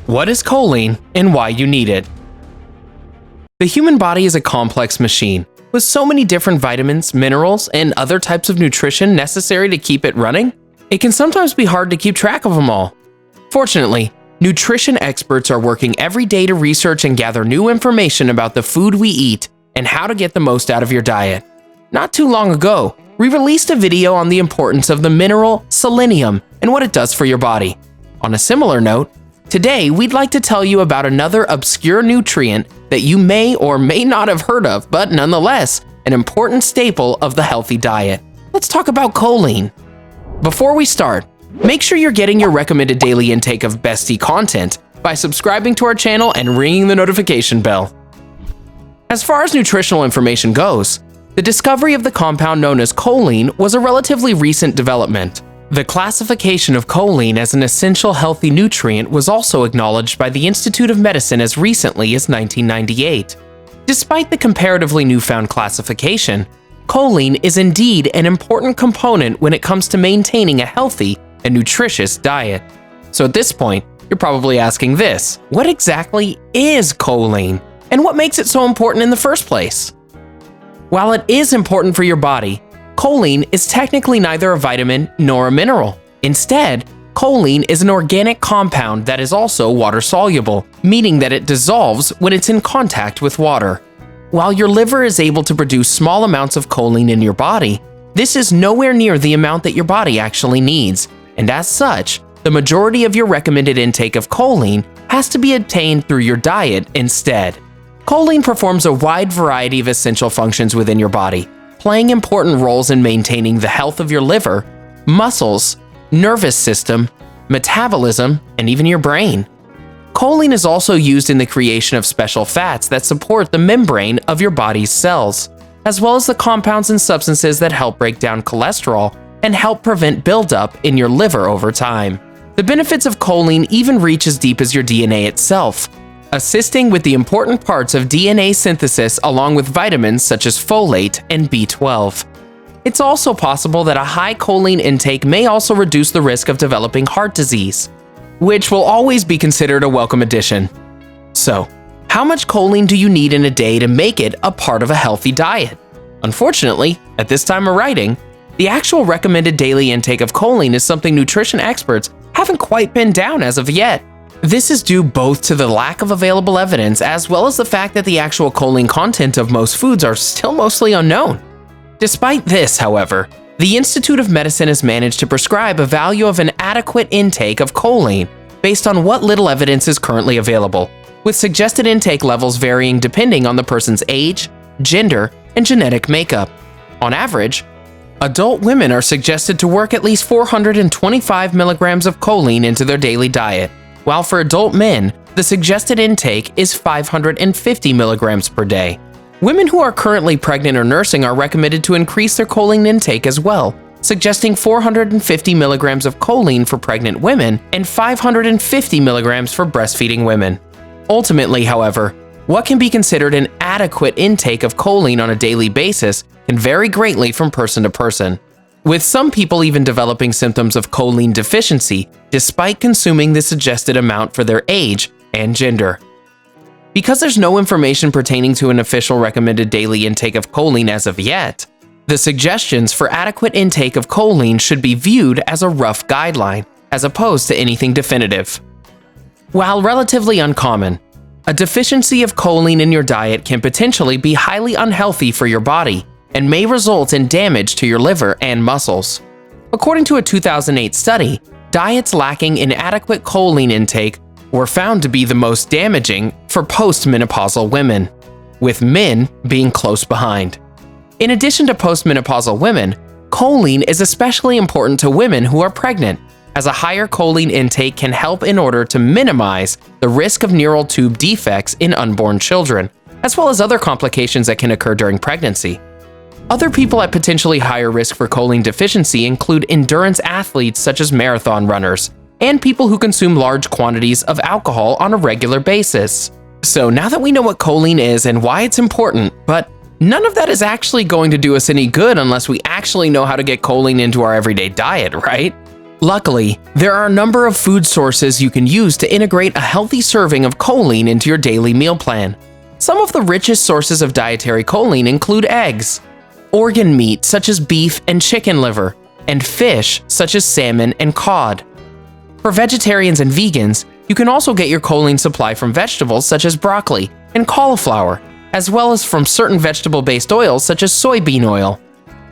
What is choline and why you need it? The human body is a complex machine with so many different vitamins, minerals, and other types of nutrition necessary to keep it running. It can sometimes be hard to keep track of them all. Fortunately, nutrition experts are working every day to research and gather new information about the food we eat and how to get the most out of your diet. Not too long ago, we released a video on the importance of the mineral selenium and what it does for your body. On a similar note, today we'd like to tell you about another obscure nutrient that you may or may not have heard of, but nonetheless, an important staple of the healthy diet. Let's talk about choline. Before we start, make sure you're getting your recommended daily intake of Bestie content by subscribing to our channel and ringing the notification bell. As far as nutritional information goes, the discovery of the compound known as choline was a relatively recent development. The classification of choline as an essential healthy nutrient was also acknowledged by the Institute of Medicine as recently as 1998. Despite the comparatively newfound classification, choline is indeed an important component when it comes to maintaining a healthy and nutritious diet. So at this point, you're probably asking this: what exactly is choline, and what makes it so important in the first place? While it is important for your body, choline is technically neither a vitamin nor a mineral. Instead, choline is an organic compound that is also water-soluble, meaning that it dissolves when it's in contact with water. While your liver is able to produce small amounts of choline in your body, this is nowhere near the amount that your body actually needs, and as such, the majority of your recommended intake of choline has to be obtained through your diet instead. Choline performs a wide variety of essential functions within your body, playing important roles in maintaining the health of your liver, muscles, nervous system, metabolism, and even your brain. Choline is also used in the creation of special fats that support the membrane of your body's cells, as well as the compounds and substances that help break down cholesterol and help prevent buildup in your liver over time. The benefits of choline even reach as deep as your DNA itself, assisting with the important parts of DNA synthesis along with vitamins such as folate and B12. It's also possible that a high choline intake may also reduce the risk of developing heart disease, which will always be considered a welcome addition. So, how much choline do you need in a day to make it a part of a healthy diet? Unfortunately, at this time of writing, the actual recommended daily intake of choline is something nutrition experts haven't quite pinned down as of yet. This is due both to the lack of available evidence as well as the fact that the actual choline content of most foods are still mostly unknown. Despite this, however, the Institute of Medicine has managed to prescribe a value of an adequate intake of choline based on what little evidence is currently available, with suggested intake levels varying depending on the person's age, gender, and genetic makeup. On average, adult women are suggested to work at least 425 milligrams of choline into their daily diet, while for adult men, the suggested intake is 550 milligrams per day. Women who are currently pregnant or nursing are recommended to increase their choline intake as well, suggesting 450 milligrams of choline for pregnant women and 550 milligrams for breastfeeding women. Ultimately, however, what can be considered an adequate intake of choline on a daily basis can vary greatly from person to person, with some people even developing symptoms of choline deficiency despite consuming the suggested amount for their age and gender. Because there's no information pertaining to an official recommended daily intake of choline as of yet, the suggestions for adequate intake of choline should be viewed as a rough guideline, as opposed to anything definitive. While relatively uncommon, a deficiency of choline in your diet can potentially be highly unhealthy for your body and may result in damage to your liver and muscles. According to a 2008 study, diets lacking in adequate choline intake were found to be the most damaging for postmenopausal women, with men being close behind. In addition to postmenopausal women, choline is especially important to women who are pregnant, as a higher choline intake can help in order to minimize the risk of neural tube defects in unborn children, as well as other complications that can occur during pregnancy. Other people at potentially higher risk for choline deficiency include endurance athletes such as marathon runners, and people who consume large quantities of alcohol on a regular basis. So now that we know what choline is and why it's important, but none of that is actually going to do us any good unless we actually know how to get choline into our everyday diet, right? Luckily, there are a number of food sources you can use to integrate a healthy serving of choline into your daily meal plan. Some of the richest sources of dietary choline include eggs, organ meat such as beef and chicken liver, and fish such as salmon and cod. For vegetarians and vegans, you can also get your choline supply from vegetables such as broccoli and cauliflower, as well as from certain vegetable-based oils such as soybean oil.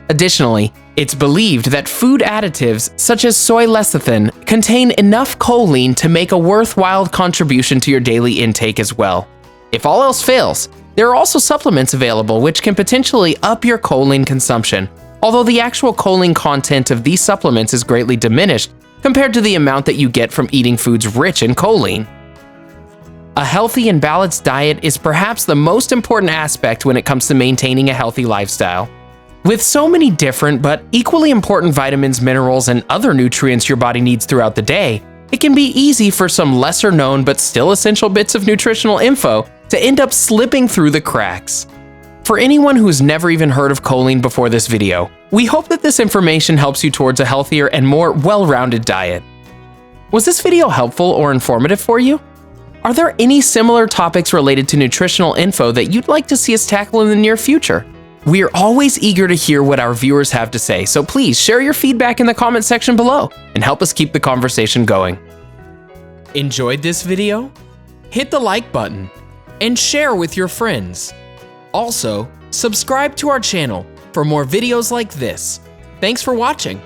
Additionally, it's believed that food additives such as soy lecithin contain enough choline to make a worthwhile contribution to your daily intake as well. If all else fails, there are also supplements available which can potentially up your choline consumption, although the actual choline content of these supplements is greatly diminished compared to the amount that you get from eating foods rich in choline. A healthy and balanced diet is perhaps the most important aspect when it comes to maintaining a healthy lifestyle. With so many different but equally important vitamins, minerals, and other nutrients your body needs throughout the day, it can be easy for some lesser known but still essential bits of nutritional info to end up slipping through the cracks. For anyone who's never even heard of choline before this video, we hope that this information helps you towards a healthier and more well-rounded diet. Was this video helpful or informative for you? Are there any similar topics related to nutritional info that you'd like to see us tackle in the near future? We are always eager to hear what our viewers have to say, so please share your feedback in the comment section below and help us keep the conversation going. Enjoyed this video? Hit the like button and share with your friends. Also, subscribe to our channel for more videos like this. Thanks for watching.